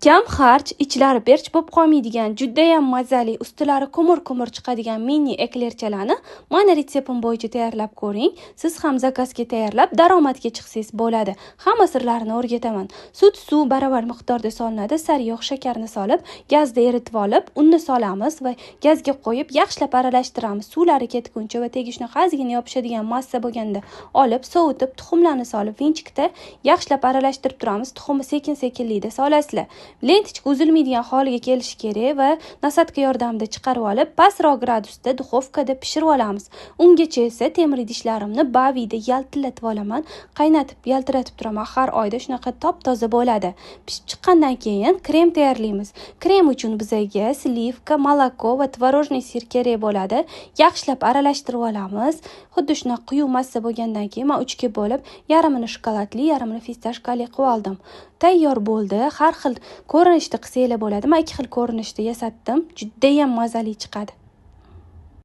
Kam xarj, ichlari berch bo'lib qolmaydigan, judayam mazali, ustilari ko'mir chiqadigan mini eklerchalarni mana retseptim bo'yicha tayyorlab ko'ring. Siz ham zakazga tayyorlab daromadga chiqsangiz bo'ladi. Hamma sirlarini o'rgataman. Sut, suv baravar miqdorda solinadi. Sariyog', shakarni solib, gazda eritib olib, unni solamiz va gazga qo'yib yaxshilab aralashtiramiz. Suvlari ketguncha va tegishli ozgina yopishadigan massa bo'lganda olib, sovutib, tuxumlarni solib, vinchikda yaxshilab aralashtirib turamiz. Tuxumni sekin-sekinlikda solasizlar. Lentichka uzilmaydigan holiga kelishi kerak va nasadka yordamida chiqarib olib, pastroq gradusda duxovkada pishirib olamiz. Ungacha esa temir idishlarimni baviyda yaltillatib olaman, qaynatib, yaltiratib turaman. Har oyda shunaqa top-toza bo'ladi. Pishib chiqqandan keyin krem tayyorlaymiz. Krem uchun bizga slivka, moloko va tvorojniy sir kerak bo'ladi. Yaxshilab aralashtirib olamiz. Xuddi shunaqa quyuq massa bo'lgandan keyin men 3 ga bo'lib, yarimini shokoladli, yarimini fistashkali qilib oldim. Tayyor bo'ldi. Har xil ko'rinishda qilsanglar bo'ladi. Men 2 xil ko'rinishda yasatdim. Judayam mazali chiqadi.